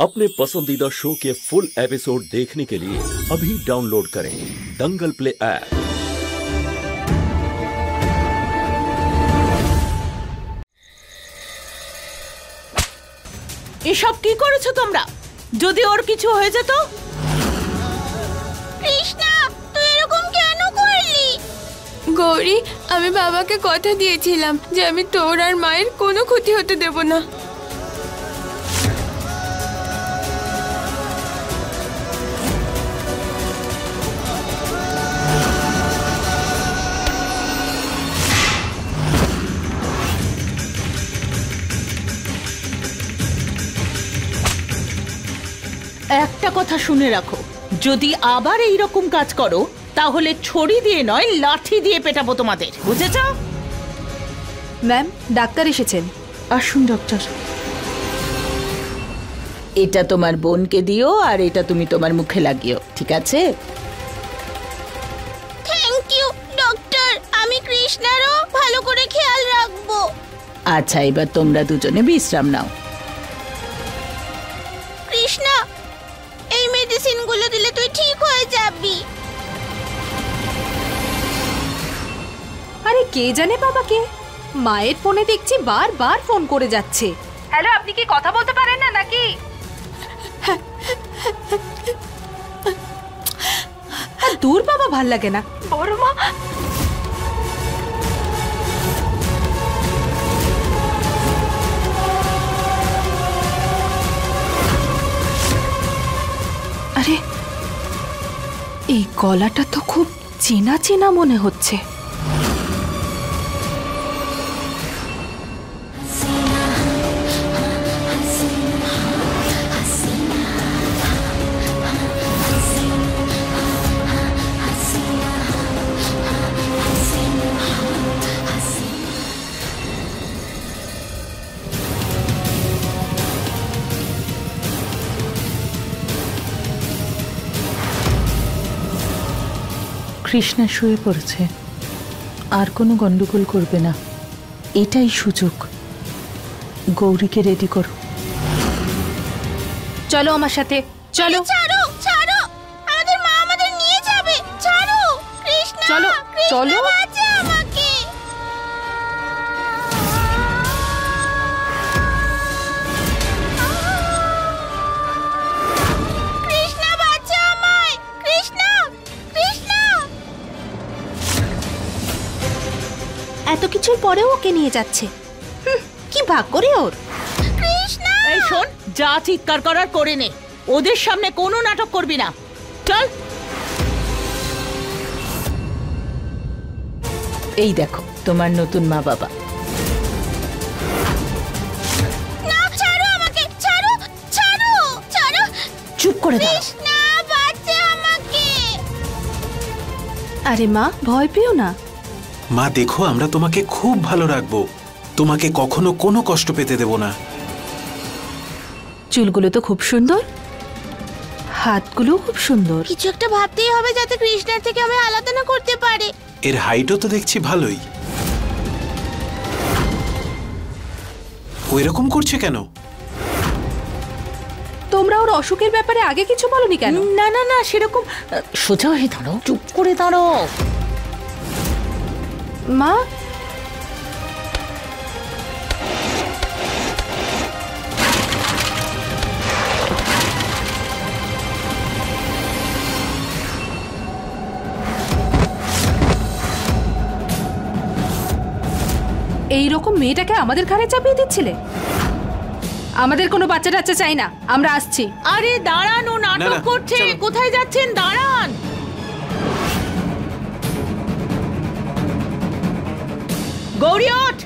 अपने पसंदीदा शो के फुल एपिसोड देखने के लिए अभी डाउनलोड करें दंगल प्ले ऐप। এসব কি করেছো তোমরা? যদি ওর কিছু হয়ে যেত? কৃষ্ণা, তুই এরকম কেন করলি? গৌরী, আমি বাবাকে কথা দিয়েছিলাম যে আমি তোর আর মায়ের কোনো ক্ষতি হতে দেব না। একটা কথা শুনে রাখো, যদি আবার এইরকম কাজ করো তাহলে ছড়ি দিয়ে নয় লাঠি দিয়ে পেটাবো তোমাদের, বুঝেছ? ম্যাম, ডাক্তার এসেছেন। আসুন ডক্টর। এটা তোমার বোনকে দিও আর এটা তুমি তোমার মুখে লাগিও, ঠিক আছে? থ্যাংক ইউ ডক্টর, আমি কৃষ্ণারও ভালো করে খেয়াল রাখবো। আচ্ছা, এবার তোমরা দুজনে বিশ্রাম নাও। কৃষ্ণা, এই মেডিসিনগুলো দিলে তুই ঠিক হয়ে যাবি। আরে কে জানে বাবাকে, মায়ের ফোনে দেখছি বারবার ফোন করে যাচ্ছে। হ্যালো, আপনি কি কথা বলতে পারেন না নাকি? দূর বাবা, ভাল লাগে না। বড় মা, আরে এই গলাটা তো খুব চেনা চেনা মনে হচ্ছে। কৃষ্ণা শুয়ে পড়েছে, আর কোনো গন্ডগোল করবে না, এটাই সুযোগ। গৌরীকে রেডি করো। চলো আমার সাথে, চলো। ছাড়ো ছাড়ো, আমাদের মা আমাদের নিয়ে যাবে। ছাড়ো কৃষ্ণা, চলো, চলো। বাঁচা আমাকে। কৃষ্ণা, বাঁচা আমায়। কৃষ্ণা, কৃষ্ণা। এত কিছুর পরেও ওকে নিয়ে যাচ্ছে, কি ভাগ্য রে ওর। কৃষ্ণা, এই শোন, যা চিৎকার করার করে নে, ওদের সামনে কোনো নাটক করবি না। চল। এই দেখো তোমার নতুন মা বাবা। না, ছাড়ো আমাকে। ছাড়ো ছাড়ো ছাড়ো। চুপ করে দাও। কৃষ্ণা, বাঁচা আমাকে। আরে মা, ভয় পেও না। মা দেখো, আমরা তোমাকে খুব ভালো রাখবো, তোমাকে কখনো কোনো কষ্ট পেতে দেব না। চুলগুলো তো খুব সুন্দর, হাতগুলো খুব সুন্দর। কিছু একটা ভাবতেই হবে যাতে কৃষ্ণার থেকে আমায় আলাদা না করতে পারে। এর হাইটও তো দেখছি ভালোই। ওই রকম করছে কেন? তোমরা ওর অসুখের ব্যাপারে আগে কিছু বলনি কেন? না না না, সেরকম। সোজা হয়ে দাঁড়ো, চুপ করে দাঁড়ো। মা, এইরকম মেয়েটাকে আমাদের ঘাড়ে চাপিয়ে দিচ্ছিলে? আমাদের কোনো বাচ্চা টাচ্চা চাই না, আমরা আসছি। আরে দাঁড়ান, ও নাটক করছে। কোথায় যাচ্ছেন? দাঁড়ান। গৌরী, ওঠ।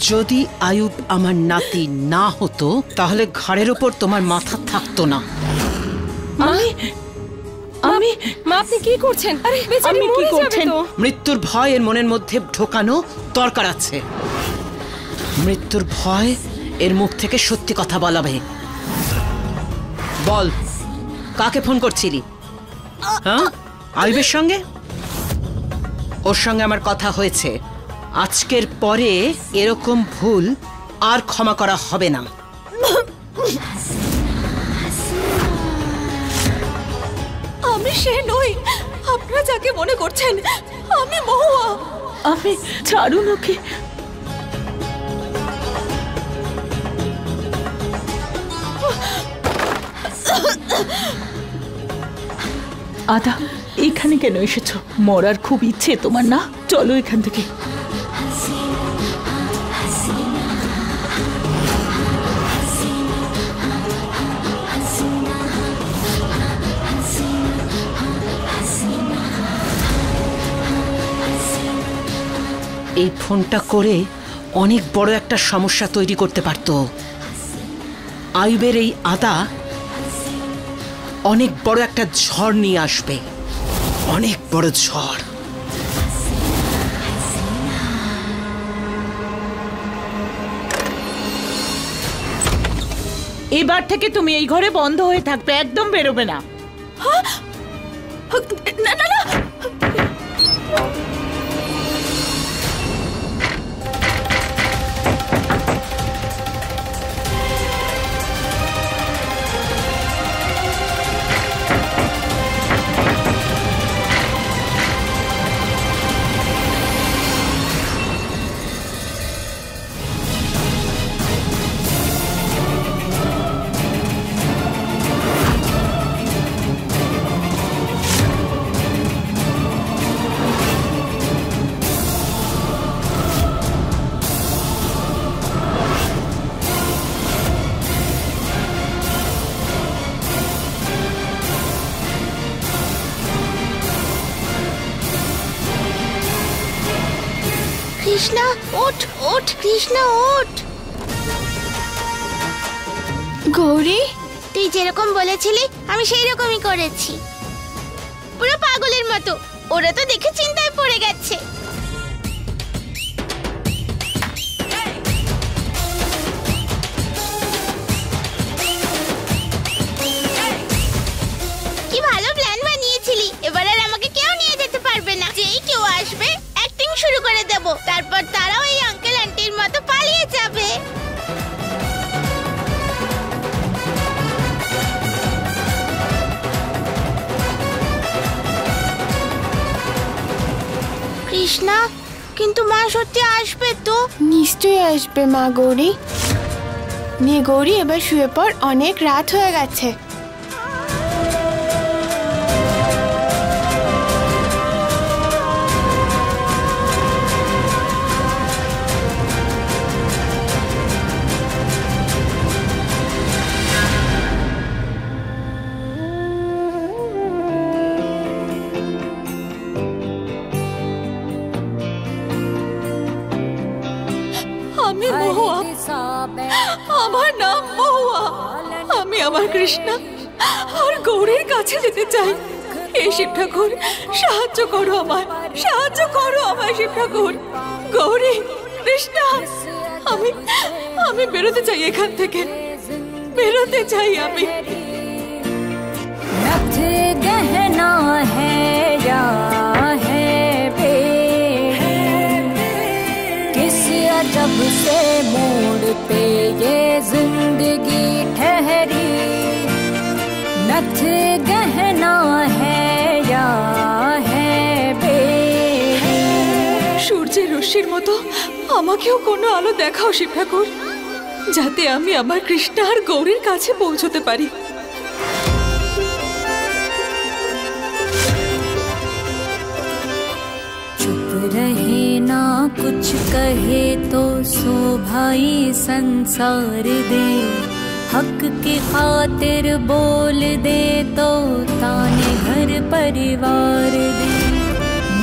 যদি আয়ুব আমার নাতি না হতো তাহলে ঘাড়ের ওপর তোমার মাথা থাকতো না। আমি মা, আপনি কি করছেন? আরে বেচারি মরে যাবে তো। মৃত্যুর ভয় এর মনের মধ্যে ঢোকানো দরকার আছে। মৃত্যুর ভয় এর মুখ থেকে সত্যি কথা বলাবে। বল, কাকে ফোন করছিলি? হ্যাঁ, আয়ুবের সঙ্গে? ওর সঙ্গে আমার কথা হয়েছে। আজকের পরে এরকম ভুল আর ক্ষমা করা হবে না। আমি সে নই, আপনারা যাকে মনে করছেন। আমি মহুয়া। আমি ছাড়ুন ওকে। আদা, এখানে কেন এসেছো? মরার খুব ইচ্ছে তোমার না? চলো এখান থেকে। এই ফোনটা করে অনেক বড় একটা সমস্যা তৈরি করতে পারত। আয়ুবের এই আদা অনেক বড় একটা ঝড় নিয়ে আসবে, অনেক বড় ঝড়। এবার থেকে তুমি এই ঘরে বন্ধ হয়ে থাকবে, একদম বেরোবে না। না না না, কৃষ্ণা ওঠ ওঠ, কৃষ্ণা ওঠ। গৌরী, তুই যেরকম বলেছিলি আমি সেই রকমই করেছি, পুরো পাগলের মতো। ওরা তো দেখে চিন্তায় পড়ে গেছে। কি ভালো প্ল্যান বানিয়েছিলি, এবার আর আমাকে কেউ নিয়ে যেতে পারবে না। যেই কেউ আসবে অ্যাক্টিং শুরু করে দেব, তারপর তারাও এই আঙ্কেল আন্টির মতো পালিয়ে যাবে। কৃষ্ণা, কিন্তু মা সত্যি আসবে তো? নিশ্চয়ই আসবে মা। গৌরী, নে গৌরী, এবার শুয়ে পড়, অনেক রাত হয়ে গেছে। আমি মহুয়া, আমার নাম মহুয়া। আমি আমার কৃষ্ণা আর গৌরীর কাছে যেতে চাই। হে শিব ঠাকুর, সাহায্য করো আমায়, সাহায্য করো আমায় শিব ঠাকুর। গৌরী, কৃষ্ণা, আমি বেরোতে চাই এখান থেকে, বেরোতে চাই আমি। गहना है या है किस अजब से मोड़ पे ये जिंदगी ठहरी। नथ गहना है या है সূর্যের রশ্মির মতো আমাকেও কোনো আলো দেখাও শিব ঠাকুর, যাতে আমি আমার কৃষ্ণা আর গৌরীর কাছে পৌঁছতে পারি। रहे ना कुछ कहे तो सो भाई संसार दे। हक की खातिर बोल दे तो ताने घर परिवार दे।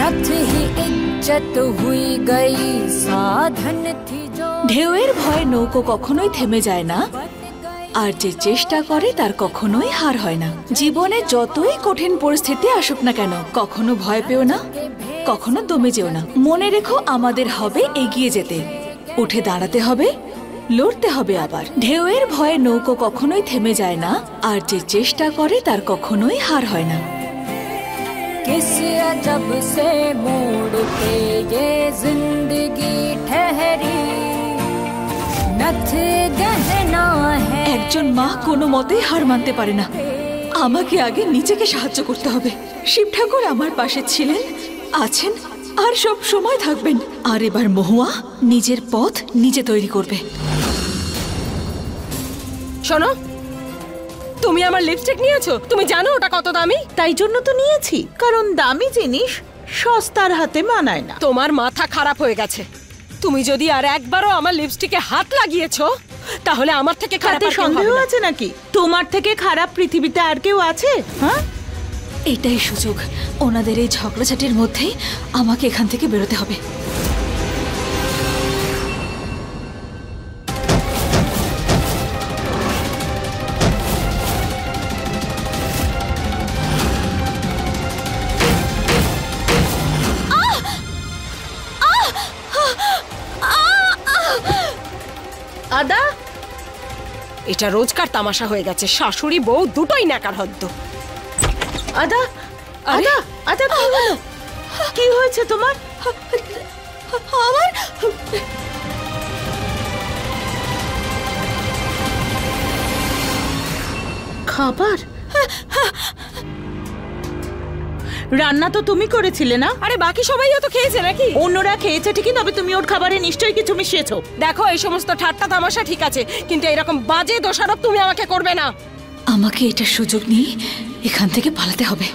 नथ ही इज्जत हुई गई साधन थी जो। ঢেউয়ের ভয় নৌকো কখনোই থেমে যায় না, আর যে চেষ্টা করে তার কখনোই হার হয় না। জীবনে যতই কঠিন পরিস্থিতি আসুক না কেন, কখনো ভয় পেও না, কখনো দমে যেও না। মনে রেখো, আমাদের হবে এগিয়ে যেতে, উঠে দাঁড়াতে হবে, লড়তে হবে আবার। ঢেউয়ের ভয়ে নৌকো কখনোই থেমে যায় না, আর যে চেষ্টা করে তার কখনোই হার হয় না। किस अजब से मोड़ पे ये जिंदगी ठहरी, नथ गहना है। একজন মা কোনো মতেই হার মানতে পারে না। আমাকে আগে নিজেকে সাহায্য করতে হবে। শিব ঠাকুর আমার পাশে ছিলেন, আছেন, আর সব সময় থাকবেন। আর এবার মহুয়া নিজের পথ নিজে তৈরি করবে। শোনো, তুমি আমার লিপস্টিক নিয়েছো, তুমি জানো ওটা কত দামি? তাই জন্য তো নিয়েছি, কারণ দামি জিনিস সস্তার হাতে মানায় না। তোমার মাথা খারাপ হয়ে গেছে। তুমি যদি আর একবারও আমার লিপস্টিকে হাত লাগিয়েছো তাহলে আমার থেকে খারাপ আর কেউ হবে সন্দেহ না। আছে নাকি তোমার থেকে খারাপ পৃথিবীতে আর কেউ আছে? হ্যাঁ, এটাই সুযোগ। ওনাদের এই ঝগড়াঝাটির মধ্যেই আমাকে এখান থেকে বেরোতে হবে। আদা, এটা রোজকার তামাশা হয়ে গেছে। শাশুড়ি বউ দুটোই নাকার হদ্দ। আদা, আদা, আদা, কি হলো? কি হয়েছে তোমার? আমার খাবার রান্না তো তুমি করেছিলে না? আরে বাকি সবাইও তো খেয়েছে নাকি? অন্যরা খেয়েছে ঠিকই, তবে তুমি ওর খাবারে নিশ্চয়ই কিছু মিশিয়েছো। দেখো, এই সমস্ত ঠাট্টা তামাশা ঠিক আছে, কিন্তু এরকম বাজে দোষারোপ তুমি আমাকে করবে না। আমাকে এটা সুযোগ নিয়ে এখান থেকে পালাতে হবে।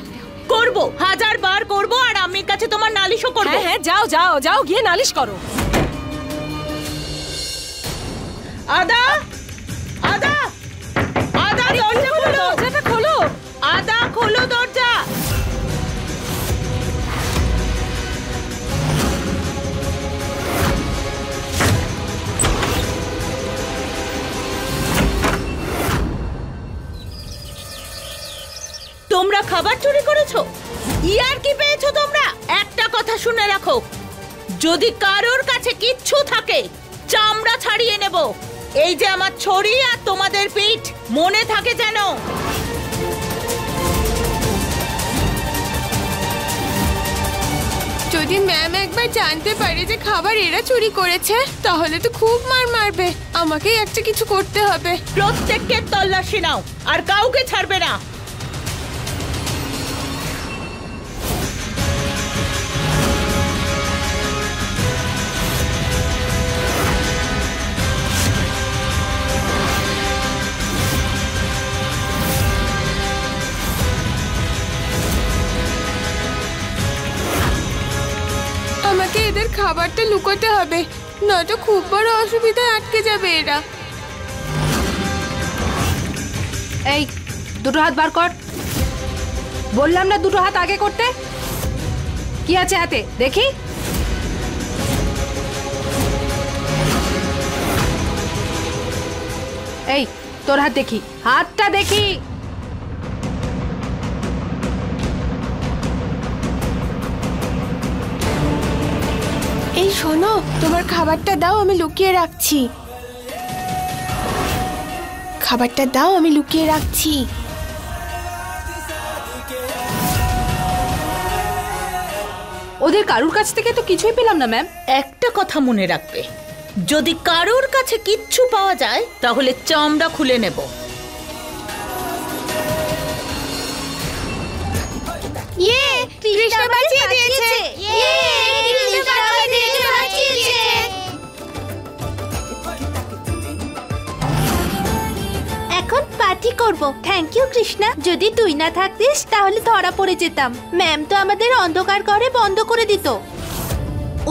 করবো, 1000 বার করবো, আর আম্মির কাছে তোমার নালিশও করবো। হ্যাঁ, যাও যাও যাও, গিয়ে নালিশ করো। আদা, আদা, আদা, দরজা খোলো, দরজাটা খোলো। আদা, খোলো দরজা। তোমরা খাবার চুরি করেছো? ইয়ার কি পেয়েছো তোমরা? একটা কথা শুনে রাখো, যদি কারোর কাছে কিচ্ছু থাকে চামড়া ছাড়িয়ে নেব। এই যে আমার ছড়ি আর তোমাদের পিঠ, মনে থাকে যেন। যদি ম্যাম একবার জানতে পারে যে খাবার এরা চুরি করেছে তাহলে তো খুব মার মারবে। আমাকেই একটা কিছু করতে হবে। প্রত্যেককে তল্লাশি নাও, আর কাউকে ছাড়বে না। আমাকে এদের খাবারটা লুকোতে হবে, নয়তো খুব বড় অসুবিধায় আটকে যাবে এরা। এই দুটো হাত বার কর। বললাম না দুটো হাত আগে করতে। কি আছে হাতে দেখি? এই তোর হাত দেখি, হাতটা দেখি। এই শোনো, তোমার খাবারটা দাও, আমি লুকিয়ে রাখছি। খাবারটা দাও, আমি লুকিয়ে রাখছি। ওদের কারুর কাছ থেকে তো কিছুই পেলাম না ম্যাম। একটা কথা মনে রাখবে, যদি কারোর কাছে কিচ্ছু পাওয়া যায় তাহলে চামড়া খুলে নেব। ইয়ে, কৃষ্ণ বাঁচিয়ে দিয়েছে। ইয়ে, কৃষ্ণ বাঁচিয়েছে। এখন পার্টি করব। থ্যাংক ইউ কৃষ্ণা, যদি তুই না থাকতিস তাহলে ধরা পড়ে যেতাম। ম্যাম তো আমাদের অন্ধকার ঘরে বন্ধ করে দিত।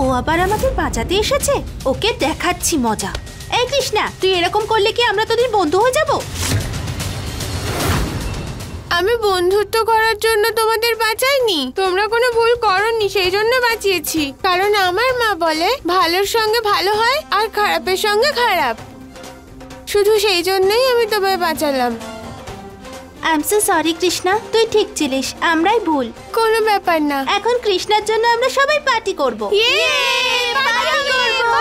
ও আবার আমাদের বাঁচাতে এসেছে। ওকে দেখাচ্ছি মজা। এই কৃষ্ণা, তুই এরকম করলে কি আমরা তোদের বন্ধু হয়ে যাব? আমি বন্ধুত্ব করার জন্য তোমাদের বাঁচাইনি। তোমরা কোনো ভুল করোনি, সেই জন্য বাঁচিয়েছি। কারণ আমার মা বলে ভালোর সঙ্গে ভালো হয় আর খারাপের সঙ্গে খারাপ। শুধু সেই জন্যই আমি তোমায় বাঁচালাম। I am so sorry Krishna, তুই ঠিক ছিলিস, আমরাই ভুল। কোনো ব্যাপার না। এখন কৃষ্ণার জন্য আমরা সবাই পার্টি করব। পার্টি করব।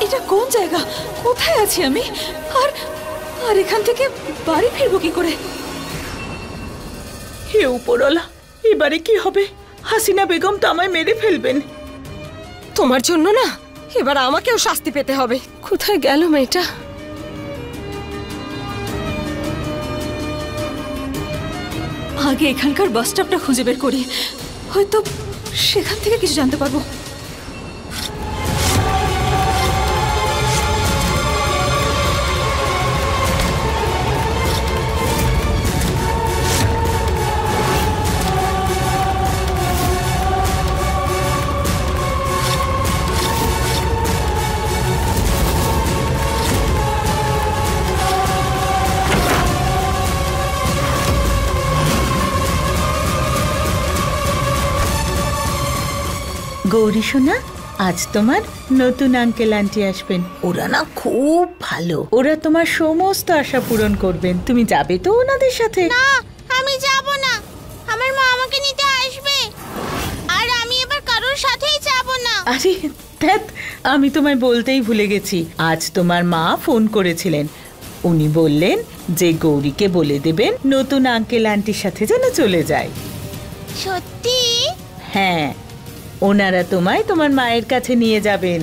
এটা কোন জায়গা? কোথায় আছি আমি? আর আর এখান থেকে বাড়ি ফিরবো কি করে? হে উপরওয়ালা, এবারে কি হবে? হাসিনা বেগম তো আমায় মেরে ফেলবেন। তোমার জন্য না এবার আমাকেও শাস্তি পেতে হবে। কোথায় গেল মেয়েটা? আগে এখানকার বাস স্টপটা খুঁজে বের করি, হয়তো সেখান থেকে কিছু জানতে পারবো। গৌরী সোনা, আজ তোমার নতুন আঙ্কেল আন্টি আসবেন। ওরা না খুব ভালো, ওরা তোমার সমস্ত আশা পূরণ করবেন। তুমি যাবে তো ওনাদের সাথে? না, আমি যাব না। আমার মা আমাকে নিতে আসবে, আর আমি এবার কারোর সাথেই যাব না। আরে ধ্যাৎ, আমি তোমায় বলতেই ভুলে গেছি। আজ তোমার মা ফোন করেছিলেন। উনি বললেন যে গৌরীকে বলে দেবেন নতুন আঙ্কেল আন্টির সাথে যেন চলে যায়। সত্যি? হ্যাঁ, ওনারা তোমায় তোমার মায়ের কাছে নিয়ে যাবেন।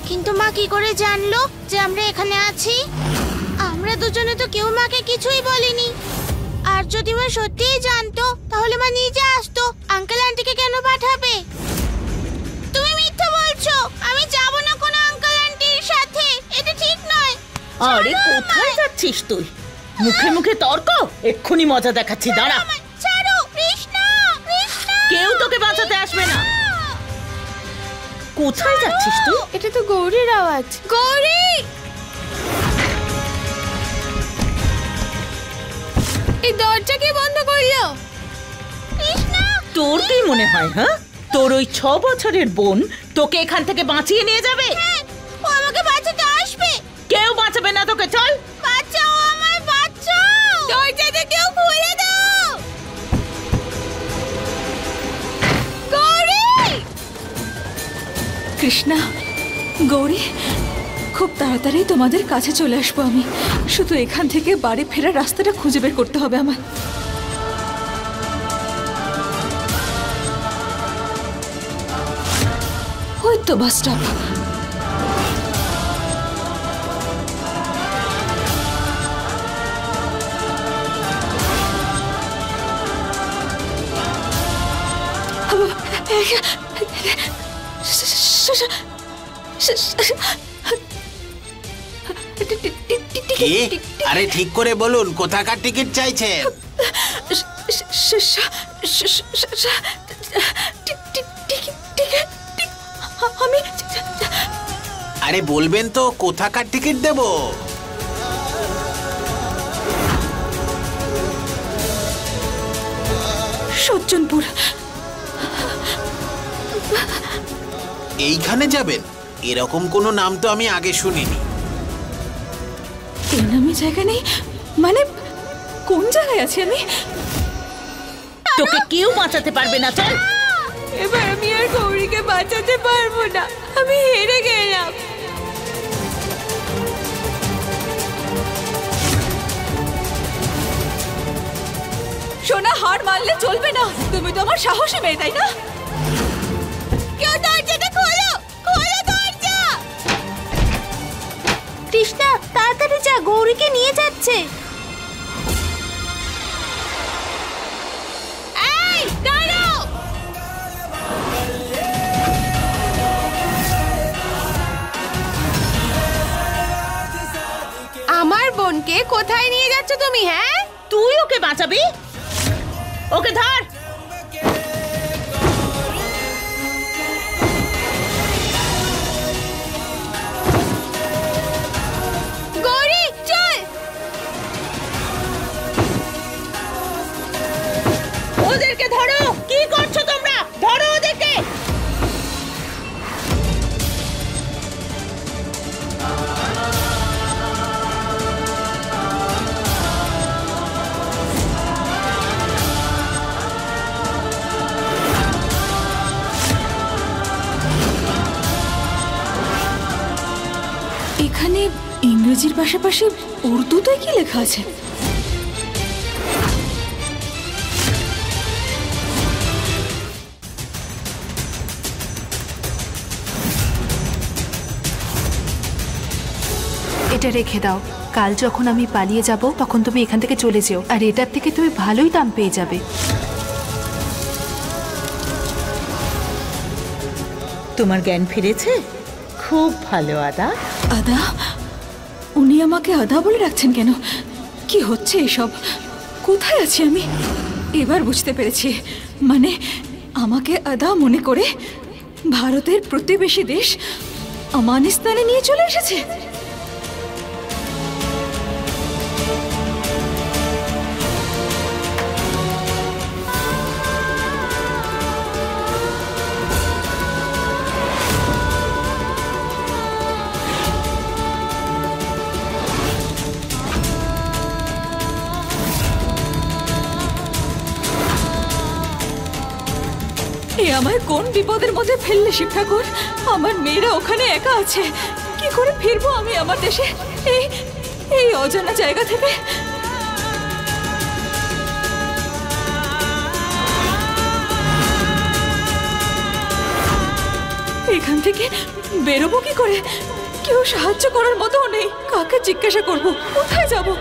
কিন্তু মা কি করে জানলো যে আমরা এখানে আছি? আমরা দুজনে তো কেউ মাকে কিছুই বলিনি। আর যদি মা সত্যিই জানতো তাহলে মা নিজে আসতো। আঙ্কেল আন্টিকে কেন পাঠাবে? তুমি মিথ্যা বলছো। আমি যাব না কোনো আঙ্কেল আন্টির সাথে, এটা ঠিক নয়। আরে কোথায় যাচ্ছিস তুই? মুখে মুখে তর্ক? এক্ষুনি মজা দেখাচ্ছি, দাঁড়া। ছাড়ো কৃষ্ণ, কৃষ্ণ। কেউ তোকে বাঁচাতে আসবে না। কোথায় যাচ্ছিস তুই? এটা তো গৌরীর আওয়াজ। গৌরী! এই দরজা কে বন্ধ করলো? কৃষ্ণ! তোর কি মনে হয়, হ্যাঁ? তোর ওই 6 বছরের বোন তোকে এখান থেকে বাঁচিয়ে নিয়ে যাবে? ও আমাকে বাঁচাতে আসবে। কেউ বাঁচাবে না তোকে, চল। বাঁচাও আমায়, বাঁচাও। দরজাটা কেউ খুলে দাও। গৌরী! কৃষ্ণা, গৌরী, খুব তাড়াতাড়ি তোমাদের কাছে চলে আসবো আমি। শুধু এখান থেকে বাড়ি ফেরার রাস্তাটা খুঁজে বের করতে হবে আমার। ওই তো বাস স্টপ। আরে ঠিক করে বলুন, কোথাকার টিকিট চাইছেন? আমি আরে বলবেন তো কোথাকার টিকিট দেব? সজ্জনপুর। এইখানে যাবেন? এরকম কোনো নাম তো আমি আগে শুনিনি। এই নামে জায়গা নেই মানে? কোন জায়গায় আছি আমি? তোকে কেউ বাঁচাতে পারবে না, চল। এবার আমি আর গৌরীকে বাঁচাতে পারবো না, আমি হেরে গেলাম। সোনা, হার মানলে চলবে না। তুমি তো আমার সাহসী মেয়ে, তাই না? কেউ দরজাটা খোলো, খোলো দরজা। কৃষ্ণা, তাড়াতাড়ি যা, গৌরীকে নিয়ে যাচ্ছে। এই দাঁড়াও! আমার বোনকে কোথায় নিয়ে যাচ্ছ তুমি? হ্যাঁ, তুই ওকে বাঁচাবি? ওকে ধর। এখানে ইংরেজির পাশাপাশি উর্দুতে কি লেখা আছে? এটা রেখে দাও, কাল যখন আমি পালিয়ে যাব তখন তুমি এখান থেকে চলে যেও, আর এটার থেকে তুমি ভালোই দাম পেয়ে যাবে। তোমার জ্ঞান ফিরেছে? খুব ভালো আদা। আদা? উনি আমাকে আদা বলে রাখছেন কেন? কি হচ্ছে এসব? কোথায় আছি আমি? এবার বুঝতে পেরেছি, মানে আমাকে আদা মনে করে ভারতের প্রতিবেশী দেশ আফগানিস্তানে নিয়ে চলে এসেছে। আমায় কোন বিপদের মধ্যে ফেললে শিব ঠাকুর? আমার মেয়েরা ওখানে একা আছে, কি করে ফিরবো আমি আমার দেশে এই অজানা জায়গা থেকে? এখান থেকে বেরোবো কি করে? কেউ সাহায্য করার মতো নেই, কাকে জিজ্ঞাসা করবো, কোথায় যাবো?